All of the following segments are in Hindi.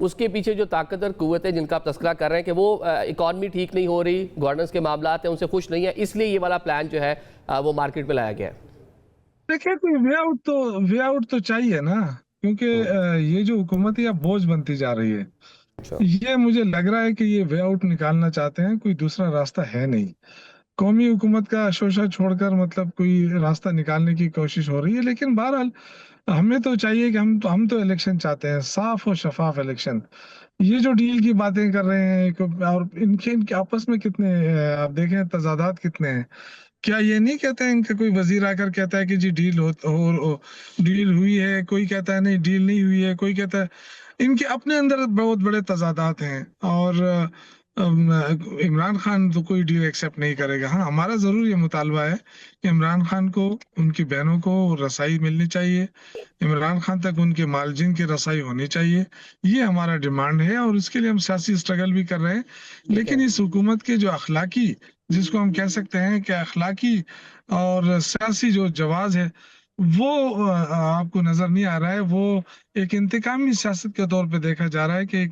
उसके पीछे जो ताकतवर कुव्वत है जिनका आप तस्करा कर रहे हैं कि वो इकॉनमी ठीक नहीं हो रही, गवर्नेंस के मामला हैं उनसे खुश नहीं है, इसलिए ये वाला प्लान जो है वो मार्केट में लाया गया है। देखिए, कोई वे आउट तो चाहिए ना, क्योंकि ये जो हुकूमत है बोझ बनती जा रही है। अच्छा। ये मुझे लग रहा है कि ये वे आउट निकालना चाहते हैं, कोई दूसरा रास्ता है नहीं। कौमी हुकूमत का शोषा छोड़कर मतलब कोई रास्ता निकालने की कोशिश हो रही है। लेकिन बहरहाल हमें तो चाहिए कि हम तो इलेक्शन चाहते हैं, साफ और शफाफ इलेक्शन। ये जो डील की बातें कर रहे हैं और इनके आपस में कितने आप देखें तजादात कितने हैं। क्या ये नहीं कहते हैं, इनका कोई वजीर आकर कहता है कि जी डील हुई है, कोई कहता है नहीं डील नहीं हुई है, कोई कहता है। इनके अपने अंदर बहुत बड़े तजादात हैं। और इमरान खान तो कोई डील एक्सेप्ट नहीं करेगा। हाँ, हमारा जरूर ये मुतालबा है कि इमरान खान को, उनकी बहनों को रसाई मिलनी चाहिए, इमरान खान तक उनके मालजिन की रसाई होनी चाहिए। ये हमारा डिमांड है और इसके लिए हम सियासी स्ट्रगल भी कर रहे हैं। ठीक है। लेकिन इस हुकूमत के जो अखलाकी, जिसको हम कह सकते हैं कि अखलाकी और सियासी जो जवाब है, वो आपको नजर नहीं आ रहा है। वो एक इंतकामी सियासत के तौर पे देखा जा रहा है कि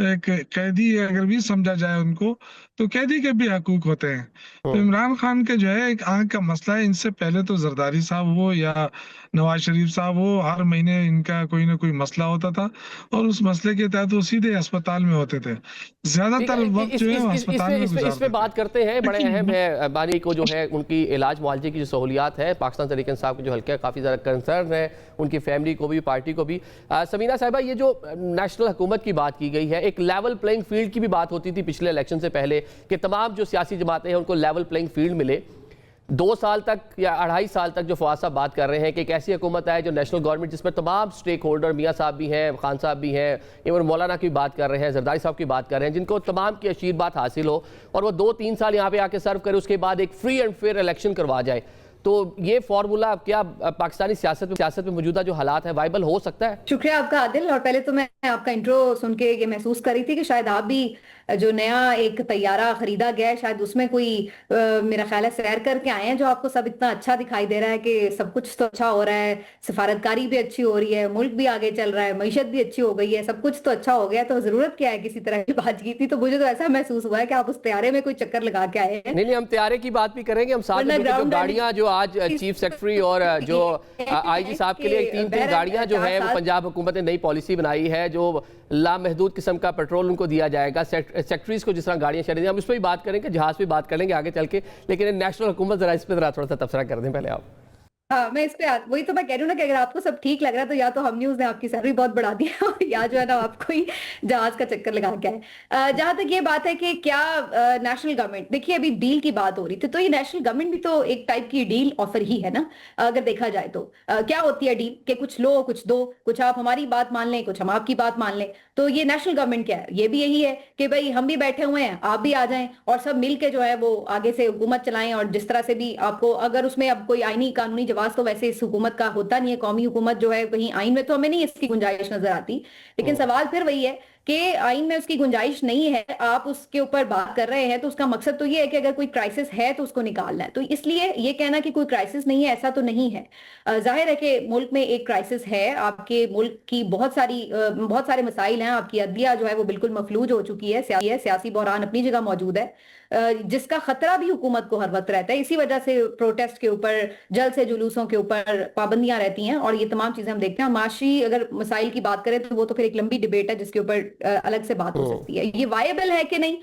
एक कैदी अगर भी समझा जाए उनको, तो कैदी के भी हकूक होते हैं। तो हम्म। इमरान खान के जो है एक आंख का मसला है। इनसे पहले तो जरदारी साहब हो या नवाज शरीफ साहब हो, हर महीने इनका कोई ना कोई मसला होता था और उस मसले के तहत वो सीधे अस्पताल में होते थे। ठीक ज्यादातर है, वक्त जो है वो अस्पताल में इसमें गुजारते थे। बात करते हैं। बड़े अहम लेकिन है बानी को जो है उनकी इलाज मुआवजे की जो सहूलियात है, पाकिस्तान तहरीक इंसाफ के जो हल्के काफ़ी ज़्यादा कंसर्न है उनकी फैमिली को भी, पार्टी को भी। समीना साहिबा, ये जो नेशनल हुकूमत की बात की गई है, एक लेवल प्लेइंग फील्ड की भी बात होती थी पिछले इलेक्शन से पहले कि तमाम जो सियासी जमातें हैं उनको लेवल प्लेइंग फील्ड मिले। 2 साल तक या 2.5 साल तक जो फवाद साहब बात कर रहे हैं कि एक ऐसी हुकूमत आए जो नेशनल गवर्नमेंट जिसमें तमाम स्टेक होल्डर, मियाँ साहब भी हैं, खान साहब भी हैं, इवन मौलाना की बात कर रहे हैं, जरदारी साहब की बात कर रहे हैं, जिनको तमाम की आशीर्वाद हासिल हो और वो 2-3 साल यहाँ पे आके सर्व करे, उसके बाद एक फ्री एंड फेयर इलेक्शन करवा जाए। तो ये फार्मूला क्या पाकिस्तानी सियासत में मौजूदा जो हालात है वाइबल हो सकता है? शुक्रिया आपका आदिल। और पहले तो मैं आपका इंट्रो सुन के ये महसूस कर रही थी कि शायद आप भी जो नया एक तैयारा खरीदा गया है शायद उसमें कोई मेरा ख्याल है सैर करके आए हैं, जो आपको सब इतना अच्छा दिखाई दे रहा है कि सब कुछ तो अच्छा हो रहा है, सफारतकारी भी अच्छी हो रही है, मुल्क भी आगे चल रहा है, मईशत भी अच्छी हो गई है, सब कुछ तो अच्छा हो गया, तो जरूरत क्या है किसी तरह की बात की थी। तो मुझे तो ऐसा महसूस हुआ है कि आप उस तैयारे में कोई चक्कर लगा के आए हैं। नहीं, हम तैयारे की बात भी करेंगे। हम साथ में जो गाड़ियां जो आज चीफ सेक्रेटरी और जो आईजी साहब के लिए 3 गाड़ियां जो है वो पंजाब हुकूमत ने नई पॉलिसी बनाई है, जो लामहदूद किस्म का पेट्रोल उनको दिया जाएगा, सेक्रेटरीज को जिस तरह गाड़ियां चढ़ी, हम इस पर भी बात करेंगे, जहाज पे बात कर लेंगे आगे चल के। लेकिन नेशनल हुकूमत जरा इस पर जरा थोड़ा सा तबसरा कर दें पहले आप। हाँ, मैं इस पे वही तो मैं कह रही हूँ ना कि अगर आपको सब ठीक लग रहा है तो या तो हम न्यूज ने आपकी सैलरी बहुत बढ़ा दी है और या जो है ना आपको ही जहाज का चक्कर लगा के आए। जहां तक ये बात है कि क्या नेशनल गवर्नमेंट, देखिए अभी डील की बात हो रही थी, तो ये नेशनल गवर्नमेंट भी तो एक टाइप की डील ऑफर ही है ना, अगर देखा जाए तो। क्या होती है डील कि कुछ लो कुछ दो, कुछ आप हमारी बात मान लें, कुछ हम आपकी बात मान लें। तो ये नेशनल गवर्नमेंट क्या है, ये भी यही है कि भाई हम भी बैठे हुए हैं, आप भी आ जाएं और सब मिलके जो है वो आगे से हुकूमत चलाएं। और जिस तरह से भी आपको अगर उसमें अब कोई आईनी कानूनी जवाब तो वैसे इस हुकूमत का होता नहीं है, कौमी हुकूमत जो है कहीं आइन में तो हमें नहीं इसकी गुंजाइश नजर आती। लेकिन सवाल फिर वही है कि आइन में उसकी गुंजाइश नहीं है, आप उसके ऊपर बात कर रहे हैं, तो उसका मकसद तो ये है कि अगर कोई क्राइसिस है तो उसको निकालना है। तो इसलिए ये कहना कि कोई क्राइसिस नहीं है, ऐसा तो नहीं है। जाहिर है कि मुल्क में एक क्राइसिस है, आपके मुल्क की बहुत सारे मसाइल हैं, आपकी अदलिया जो है वो बिल्कुल मफलूज हो चुकी है, सियासी बहरान अपनी जगह मौजूद है, जिसका खतरा भी हुकूमत को हर वक्त रहता है। इसी वजह से प्रोटेस्ट के ऊपर, जल से जुलूसों के ऊपर पाबंदियां रहती हैं और ये तमाम चीजें हम देखते हैं। माशी अगर मसाइल की बात करें तो वो तो फिर एक लंबी डिबेट है जिसके ऊपर अलग से बात हो सकती है। ये वायबल है कि नहीं,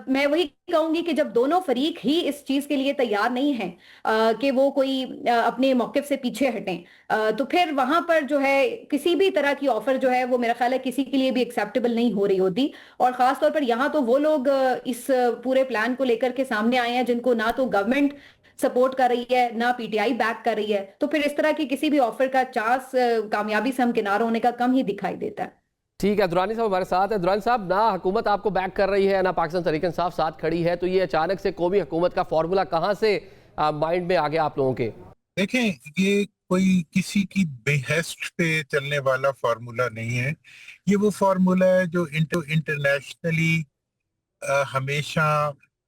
मैं वही कहूंगी कि जब दोनों फरीक ही इस चीज के लिए तैयार नहीं है कि वो कोई अपने मौकिफ से पीछे हटें, तो फिर वहां पर जो है किसी भी तरह की ऑफर जो है वो मेरा ख्याल है किसी के लिए भी एक्सेप्टेबल नहीं हो रही होती। और खास तौर पर यहाँ तो वो लोग इस पूरे प्लान को लेकर के सामने आए हैं जिनको ना तो गवर्नमेंट सपोर्ट कर रही है ना पीटीआई बैक कर रही है, तो फिर इस तरह की किसी भी ऑफर का चांस कामयाबी से हमकिनार होने का कम ही दिखाई देता है। ठीक है, दुरानी साहब हमारे साथ है। दुरानी साहब, ना हुकूमत आपको बैक कर रही है ना पाकिस्तान तहरीक इंसाफ साथ खड़ी है, तो ये अचानक से कौमी हुकूमत का फॉर्मूला कहाँ से माइंड में आ गया आप लोगों के? देखें, ये कोई किसी की बेहस्ट पे चलने वाला फार्मूला नहीं है। ये वो फार्मूला है जो इंटरनेशनली हमेशा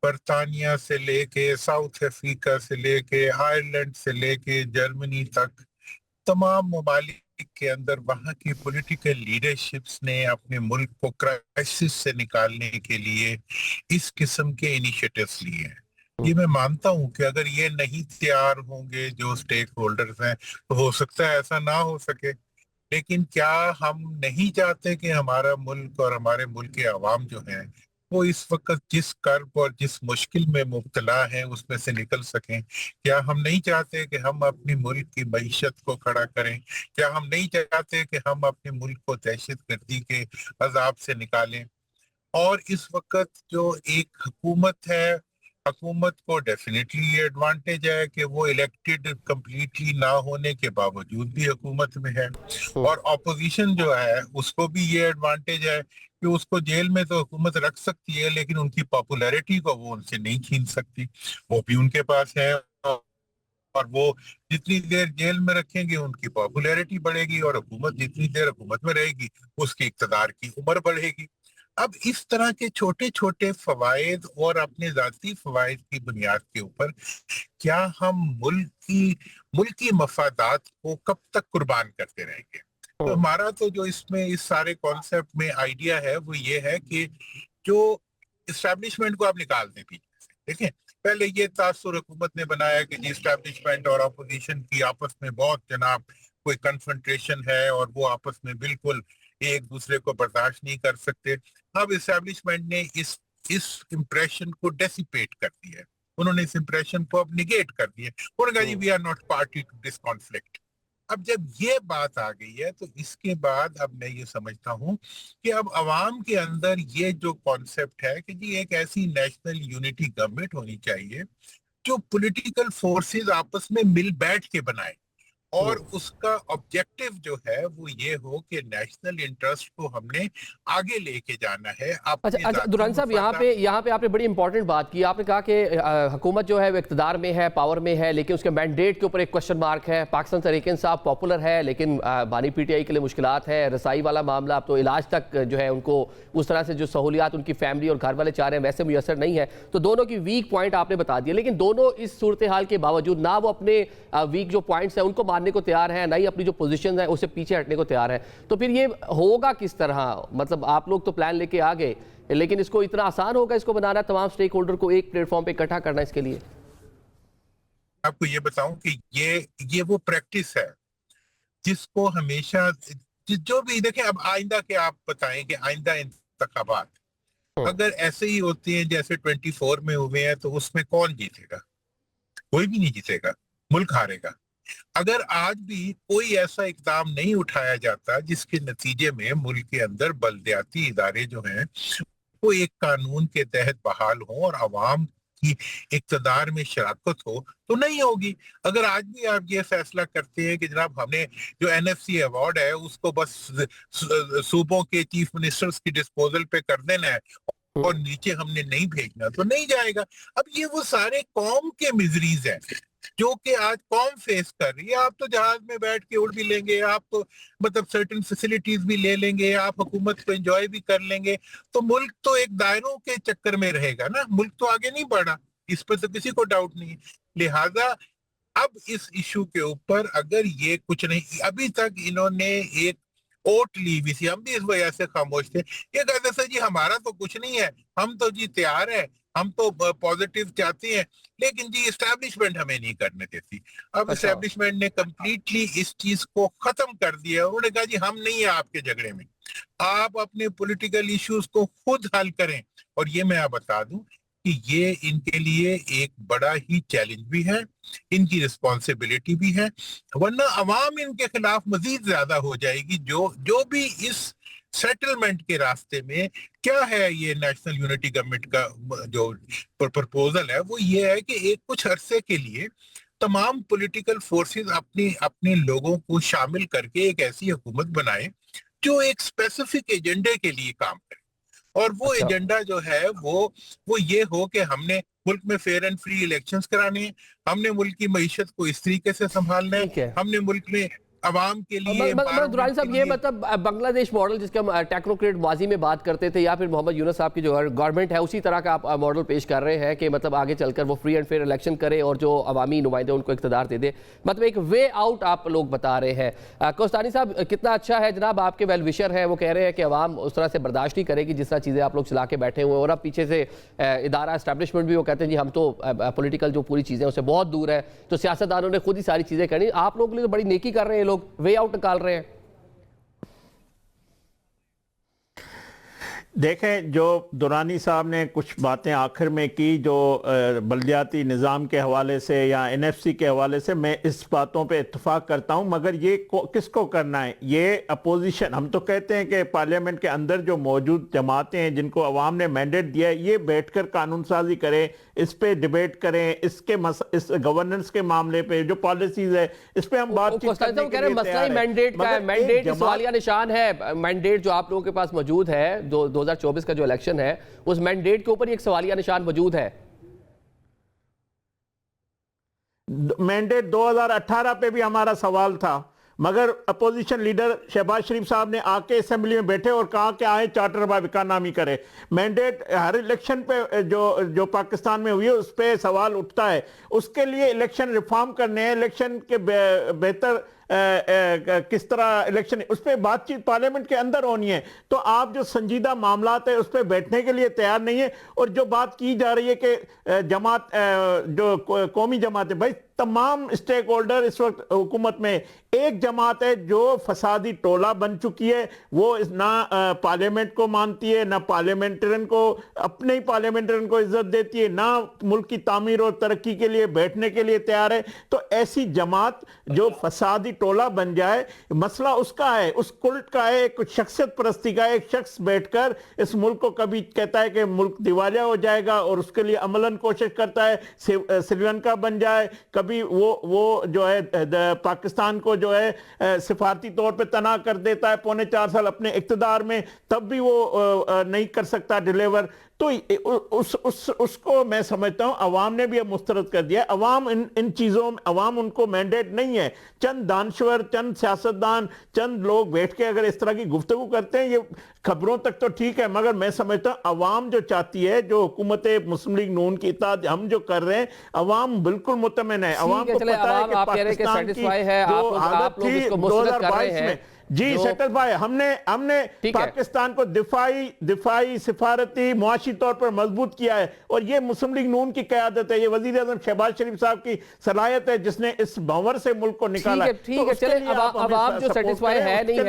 बरतानिया से लेके, साउथ अफ्रीका से लेके, आयरलैंड से लेके, जर्मनी तक तमाम ममालिक के अंदर वहां की पॉलिटिकल लीडरशिप्स ने अपने मुल्क को क्राइसिस से निकालने के लिए इस किस्म के इनिशिएटिव्स लिए हैं। ये मैं मानता हूं कि अगर ये नहीं तैयार होंगे जो स्टेक होल्डर्स हैं, तो हो सकता है ऐसा ना हो सके। लेकिन क्या हम नहीं चाहते कि हमारा मुल्क और हमारे मुल्क के अवाम जो हैं वो इस वक्त जिस कर्ब और जिस मुश्किल में मुब्तला है उसमें से निकल सकें? क्या हम नहीं चाहते कि हम अपनी मुल्क की मईशत को खड़ा करें? क्या हम नहीं चाहते कि हम अपने मुल्क को दहशतगर्दी के अजाब से निकालें? और इस वक्त जो एक हुकूमत है, हुकूमत को डेफिनेटली ये एडवांटेज है कि वो इलेक्टेड कंप्लीटली ना होने के बावजूद भी हुकूमत में है, और ऑपोजिशन जो है उसको भी ये एडवांटेज है कि उसको जेल में तो हुकूमत रख सकती है लेकिन उनकी पॉपुलैरिटी को वो उनसे नहीं छीन सकती, वो भी उनके पास है। और वो जितनी देर जेल में रखेंगे उनकी पॉपुलैरिटी बढ़ेगी, और हुकूमत जितनी देर हुकूमत में रहेगी उसकी इक़्तिदार की उम्र बढ़ेगी। अब इस तरह के छोटे छोटे फवायद और अपने जाती फवायद की बुनियाद के ऊपर क्या हम मुल्की मफादात को कब तक कुर्बान करते रहेंगे? तो हमारा तो जो इसमें इस सारे कॉन्सेप्ट में आइडिया है वो ये है कि जो इस्टेब्लिशमेंट को आप निकाल दें पीछे से। देखें, पहले ये तासुर हुकूमत ने बनाया कि जी इस्टेब्लिशमेंट और अपोजिशन की आपस में बहुत जनाब कोई कन्फ्रंटेशन है और वो आपस में बिल्कुल एक दूसरे को बर्दाश्त नहीं कर सकते। अब इस्टेब्लिशमेंट ने इस इंप्रेशन को डेसिपेट कर दिया है, उन्होंने इस इंप्रेशन को अब निगेट कर दिया। उन्होंने कहा जी we are not party to this conflict. अब जब ये बात आ गई है तो इसके बाद अब मैं ये समझता हूँ कि अब अवाम के अंदर ये जो कॉन्सेप्ट है कि जी एक ऐसी नेशनल यूनिटी गवर्नमेंट होनी चाहिए जो पॉलिटिकल फोर्सेस आपस में मिल बैठ के बनाए, और उसका ऑब्जेक्टिव जो है वो ये हो कि नेशनल इंटरेस्ट को हमने आगे लेके जाना है। अच्छा दुरान साहब, यहाँ पे आपने बड़ी इंपॉर्टेंट बात की। आपने कहा कि हुकूमत जो है वो इक़्तिदार में है, पावर में है, लेकिन उसके मैंडेट के ऊपर एक क्वेश्चन मार्क है। पाकिस्तान तहरीक इंसाफ पॉपुलर है लेकिन बानी पीटीआई के लिए मुश्किलात है, रसाई वाला मामला, अब तो इलाज तक जो है उनको उस तरह से जो सहूलियात उनकी फैमिली और घर वाले चाह रहे हैं वैसे मुयसर नहीं है। तो दोनों की वीक पॉइंट आपने बता दिया, लेकिन दोनों इस सूरत हाल के बावजूद ना वो अपने वीक जो पॉइंट्स हैं उनको को तैयार है, ना ही अपनी जो पोजीशन है उससे पीछे हटने को तैयार है। तो फिर ये होगा किस तरह? मतलब आप लोग तो प्लान लेके आ गए, लेकिन इसको इतना आसान होगा इसको बनाना, तमाम स्टेक होल्डर को एक प्लेटफॉर्म पे इकट्ठा करना? इसके लिए आपको ये बताऊं कि ये वो प्रैक्टिस है जिसको हमेशा जो भी देखें। अब आइंदा के आप बताएं कि आइंदा इंतखाबात अगर ऐसे ही होते हैं जैसे 24 में हुए हैं तो उसमें कौन जीतेगा? कोई भी नहीं जीतेगा, मुल्क हारेगा। अगर आज भी कोई ऐसा इकदाम नहीं उठाया जाता जिसके नतीजे में मुल्क के अंदर बलदियाती इदारे जो हैं वो एक कानून के तहत बहाल हो और अवाम की इक़्तिदार में शराकत हो, तो नहीं होगी। अगर आज भी आप ये फैसला करते हैं कि जनाब हमने जो NFC अवार्ड है उसको बस सूबों के चीफ मिनिस्टर्स की डिस्पोजल पे कर देना है और नीचे हमने नहीं भेजना, तो नहीं जाएगा। अब ये वो सारे कौम के मिजरीज हैं जो कि आज कौम फेस कर रही है। आप तो जहाज में बैठ के उड़ भी लेंगे, आप तो मतलब सर्टेन फैसिलिटीज भी ले लेंगे, आप हुकूमत को एंजॉय भी कर लेंगे, तो मुल्क तो एक दायरों के चक्कर में रहेगा ना, मुल्क तो आगे नहीं बढ़ा। इस पर तो किसी को डाउट नहीं है। लिहाजा अब इस इशू के ऊपर अगर ये कुछ नहीं, अभी तक इन्होंने एक ओट ली हुई थी, हम भी इस वजह से खामोश थे। ये कहते थे जी हमारा तो कुछ नहीं है, हम तो जी तैयार है, हम तो पॉजिटिव चाहते हैं, लेकिन जी इस्टेब्लिशमेंट हमें नहीं करने देती। अब इस्टेब्लिशमेंट ने कंप्लीटली इस चीज को खत्म कर दिया। उन्होंने कहा जी हम नहीं है आपके झगड़े में, आप अपने पॉलिटिकल इश्यूज को खुद हल करें। और ये मैं आप बता दूं कि ये इनके लिए एक बड़ा ही चैलेंज भी है, इनकी रिस्पॉन्सिबिलिटी भी है, वरना अवाम इनके खिलाफ मजीद ज्यादा हो जाएगी। जो भी इस सेटलमेंट के रास्ते में क्या है, ये नेशनल यूनिटी गवर्नमेंट का जो प्रपोजल है वो ये है कि एक कुछ अरसे के लिए तमाम पॉलिटिकल फोर्सेस अपने लोगों को शामिल करके एक ऐसी हुकूमत बनाए जो एक स्पेसिफिक एजेंडे के लिए काम करे। और वो एजेंडा जो है वो ये हो कि हमने मुल्क में फेयर एंड फ्री इलेक्शंस कराने हैं, हमने मुल्क की मईशत को इस तरीके से संभालना है, हमने मुल्क में अवाम के लिए, दुरानी साहब, ये मतलब बांग्लादेश मॉडल जिसके हम टेक्नोक्रेट माजी में बात करते थे, या फिर मोहम्मद यूनुस साहब की जो गवर्नमेंट है उसी तरह का आप मॉडल पेश कर रहे हैं कि मतलब आगे चलकर वो फ्री एंड फेयर इलेक्शन करे और जो अवामी नुमाइंदे उनको इख्तियार दे दे, मतलब एक वे आउट आप लोग बता रहे हैं। कोस्तानी साहब, कितना अच्छा है जनाब, आपके वेल विशर हैं, वो कह रहे हैं कि अवाम उस तरह से बर्दाश्त नहीं करेगी जिस तरह चीज़ें आप लोग चला के बैठे हुए हैं, और अब पीछे से इदारा एस्टैब्लिशमेंट भी वो कहते हैं जी हम तो पॉलिटिकल जो पूरी चीज़ें उससे बहुत दूर है, तो सियासतदानों ने खुद ही सारी चीज़ें करनी। आप लोगों के लिए तो बड़ी नेकी कर रहे हैं, लोग वे आउट निकाल रहे हैं। देखें, जो दुरानी साहब ने कुछ बातें आखिर में की जो बल्दियाती निज़ाम के हवाले से या एनएफसी के हवाले से, मैं इस बातों पे इत्तेफाक करता हूं, मगर ये किसको करना है? ये अपोजिशन, हम तो कहते हैं कि पार्लियामेंट के अंदर जो मौजूद जमातें हैं जिनको अवाम ने मैंडेट दिया है, ये बैठकर कानून साजी करें, इस पे डिबेट करें, इस गवर्नेंस के मामले पे जो पॉलिसीज है इस पे हम बातचीत करने के लिए तैयार हैं। मैंडेट का मैंडेट सवालिया निशान है। मैंडेट जो आप लोगों के पास मौजूद है 2024 का जो इलेक्शन है, उस मैंडेट के ऊपर एक सवालिया निशान मौजूद है। मैंडेट 2018 पे भी हमारा सवाल था, मगर अपोजिशन लीडर शहबाज शरीफ साहब ने आके असेंबली में बैठे और कहा कि आए चार्टर बाय इकॉनमी करे। मैंडेट हर इलेक्शन पे जो पाकिस्तान में हुई है उस पर सवाल उठता है। उसके लिए इलेक्शन रिफॉर्म करने हैं, इलेक्शन के बेहतर किस तरह इलेक्शन, उस पर बातचीत पार्लियामेंट के अंदर होनी है। तो आप जो संजीदा मामलात है उस पर बैठने के लिए तैयार नहीं है। और जो बात की जा रही है कि जमात जो कौमी जमात है, भाई तमाम स्टेक होल्डर इस वक्त हुकूमत में, एक जमात है जो फसादी टोला बन चुकी है, वो ना पार्लियामेंट को मानती है, ना पार्लियामेंटेरियन को, अपने ही पार्लियामेंटेरियन को इज्जत देती है, ना मुल्क की तामीर और तरक्की के लिए बैठने के लिए तैयार है। तो ऐसी जमात जो फसादी टोला बन जाए, मसला उसका है, उस कुल्ट का है, एक शख्सियत परस्ती का। एक शख्स बैठकर इस मुल्क को कभी कहता है कि मुल्क दिवालिया हो जाएगा और उसके लिए अमलन कोशिश करता है श्रीलंका बन जाए, कभी वो जो है पाकिस्तान को जो है सिफारती तौर पे तना कर देता है 4.25 साल अपने इख्तिदार में, तब भी वो नहीं कर सकता डिलीवर। तो उसको मैं समझता हूं अवाम ने भी अब मुस्तरद कर दिया। अवाम इन चीज़ों में, अवाम उनको मैंडेट नहीं है। चंद दानश्वर, चंद सियासतदान, चंद लोग बैठ के अगर इस तरह की गुफ्तगू करते हैं, ये खबरों तक तो ठीक है, मगर मैं समझता हूं अवाम जो चाहती है, जो हुकूमत मुस्लिम लीग नून की इत्तेहाद हम जो कर रहे हैं, अवाम बिल्कुल मुतमइन है। अवाम को पता है कि पाकिस्तान की जो हालत थी 2022 में, जी सेटल भाई, हमने पाकिस्तान को दिफाई सिफारती मुआशी तौर पर मजबूत किया है। और ये मुस्लिम लीग नून की क़यादत है, ये वजीर आज़म शहबाज शरीफ साहब की सलाहियत है जिसने इस भंवर से मुल्क को निकाला। ठीक है, चले अब आप जो सेटिस्फाई है नहीं है,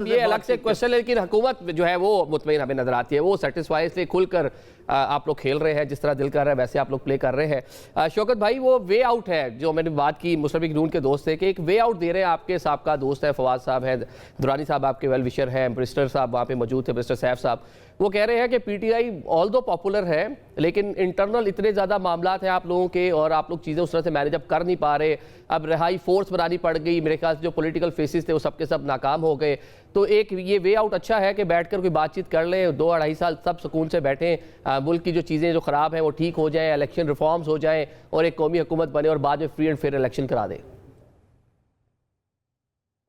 ये अलग से क्वेश्चन है, लेकिन हुकूमत जो है वो मुतमईन हमें नजर आती है, वो सेटिस्फाई इसलिए खुलकर आप लोग खेल रहे हैं, जिस तरह दिल कर रहा है वैसे आप लोग प्ले कर रहे हैं। शौकत भाई, वो वे आउट है जो मैंने बात की मुस्लिम लीग नून के दोस्त थे कि एक वे आउट दे रहे हैं। आपके साहब का दोस्त है फवाद साहब है, दुरानी साहब आपके वेल विशर हैं, मिनिस्टर साहब वहाँ पे मौजूद थे, मिनिस्टर सैफ साहब, वो कह रहे हैं कि पीटीआई ऑल दो पॉपुलर है लेकिन इंटरनल इतने ज़्यादा मामलात हैं आप लोगों के और आप लोग चीज़ें उस तरह से मैनेज अप कर नहीं पा रहे। अब रिहाई फोर्स बनानी पड़ गई, मेरे ख्याल से जो पॉलिटिकल फेसेस थे वो सबके सब नाकाम हो गए। तो एक ये वे आउट अच्छा है कि बैठकर कोई बातचीत कर ले, 2-2.5 साल सब सुकून से बैठें, मुल्क की जो चीज़ें जो ख़राब हैं वो ठीक हो जाएँ, इलेक्शन रिफॉर्म्स हो जाएँ और एक कौमी हुकूमत बने और बाद में फ्री एंड फेयर इलेक्शन करा दे।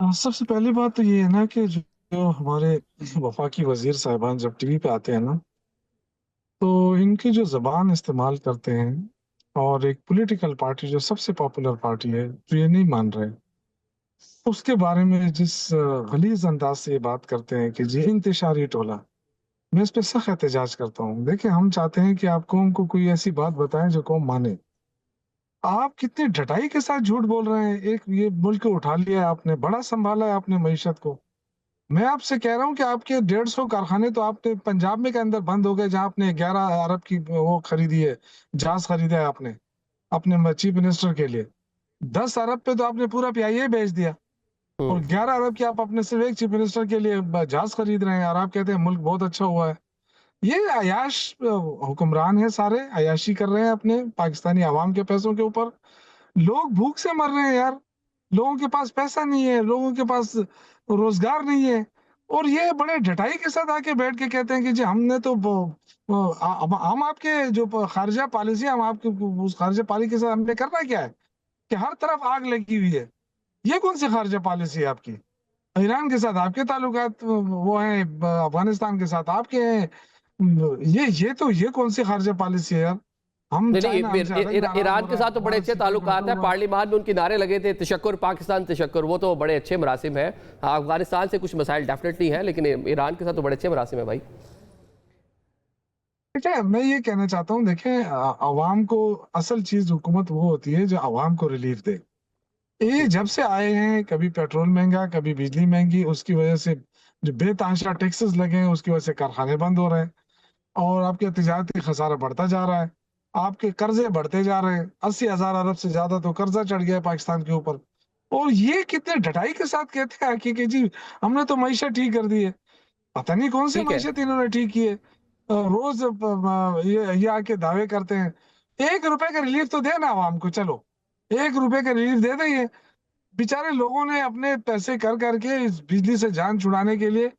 सबसे पहली बात तो ये है ना कि जो हमारे वफाकी वजीर साहिबान जब टीवी पे आते हैं ना, तो इनकी जो जबान इस्तेमाल करते हैं, और एक पॉलिटिकल पार्टी जो सबसे पॉपुलर पार्टी है जो ये नहीं मान रहे, उसके बारे में जिस गलीज अंदाज से ये बात करते हैं कि जी इंतशारी टोला, मैं इस पे सख्त एहतजाज करता हूँ। देखिए, हम चाहते हैं कि आप कौम को कोई ऐसी बात बताएं जो कौम माने। आप कितनी डटाई के साथ झूठ बोल रहे हैं। एक ये मुल्क को उठा लिया है आपने, बड़ा संभाला है आपने मईशत को। मैं आपसे कह रहा हूँ कि आपके 150 कारखाने तो आपने पंजाब में के अंदर बंद हो गए, जहां आपने 11 अरब की वो खरीदी है, जहाज खरीदा है आपने अपने चीफ मिनिस्टर के लिए। 10 अरब पे तो आपने पूरा PIA बेच दिया और 11 अरब की आप अपने सिर्फ एक चीफ मिनिस्टर के लिए जहाज खरीद रहे हैं और आप कहते हैं मुल्क बहुत अच्छा हुआ है। ये अयाश हुक्मरान है, सारे अयाशी कर रहे हैं अपने पाकिस्तानी आवाम के पैसों के ऊपर। लोग भूख से मर रहे हैं यार, लोगों के पास पैसा नहीं है, लोगों के पास रोजगार नहीं है, और ये बड़े ढटाई के साथ आके बैठ के कहते हैं कि जी हमने तो हम आपके जो खारजा पॉलिसी, हम आपके उस खारजा पॉलिसी के साथ हमने करना क्या है कि हर तरफ आग लगी हुई है। ये कौन सी खारजा पॉलिसी है आपकी? ईरान के साथ आपके ताल्लुकात वो हैं, अफगानिस्तान के साथ आपके हैं। ये कौन सी खारजा पॉलिसी है यार? हम नहीं चाइना नहीं, हमसे अलग नाराज हो ईरान के रहा है, साथ तो बड़े अफगान अच्छे से ताल्लुकात बैठा हैं, हुआ है। पार्लियामान में उनके नारे लगे थे तशक्कुर पाकिस्तान तशक्कुर, वो तो बड़े अच्छे मरासिम है। अफगानिस्तान से कुछ मसाइल डेफिनेटली हैं, लेकिन ईरान के साथ तो बड़े अच्छे मरासिम है भाई। देखिए, मैं ये कहना चाहता हूँ, देखें, अवाम को असल चीज हुकूमत वो होती है जो अवाम को रिलीफ दे। ये जब से आए हैं, कभी पेट्रोल महंगा, कभी बिजली महंगी, उसकी वजह से जो बेतहाशा टैक्सेस लगे हैं, उसकी वजह से कारखाने बंद हो रहे हैं और आपके तिजारती खसारा बढ़ता जा रहा है। आपके कर्जे बढ़ते जा रहे हैं, 80,000 अरब से ज्यादा तो कर्जा चढ़ गया है पाकिस्तान के ऊपर। और ये कितने डटाई के साथ कहते हैं कि जी हमने तो मईशत ठीक कर दी है। पता नहीं कौन सी ठीक है। मईशत इन्होंने ठीक की है। रोज ये आके दावे करते हैं। 1 रुपए का रिलीफ तो देना आवाम को, चलो 1 रुपए का रिलीफ दे देंगे। बेचारे लोगों ने अपने पैसे कर करके इस बिजली से जान छुड़ाने के लिए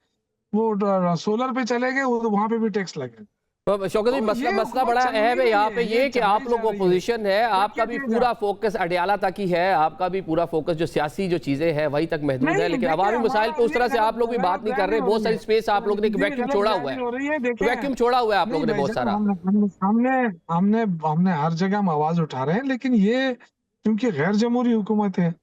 वो सोलर पे चले गए, वो वहां पे भी टैक्स लगे। तो शौकत जी, तो मसला ये मसला हुकूमत बड़ा चल अहम है नहीं यहाँ रही पे है, ये कि चलाई आप लोग जा रही है। अपोजिशन है, आपका भी देखिए, पूरा फोकस अडियाला तक ही है, आपका भी पूरा फोकस जो सियासी जो चीजें हैं वही तक महदूद है, नहीं, लेकिन देखिए, अवामी मसाइल पे उस तरह से हमारा आप लोग भी ये बात नहीं कर गलत रहे। बयानी बहुत हो सारी रही है। स्पेस आप लोग ने जी, वैक्यूम गलत छोड़ा हुआ बयानी है, हो रही है, देखें। वैक्यूम छोड़ा हुआ है आप नहीं लोगों ने भाई बहुत साहब, सारा। हमने हर जगह हम आवाज उठा रहे हैं, लेकिन ये क्योंकि गैर जमहूरी हुकूमत है,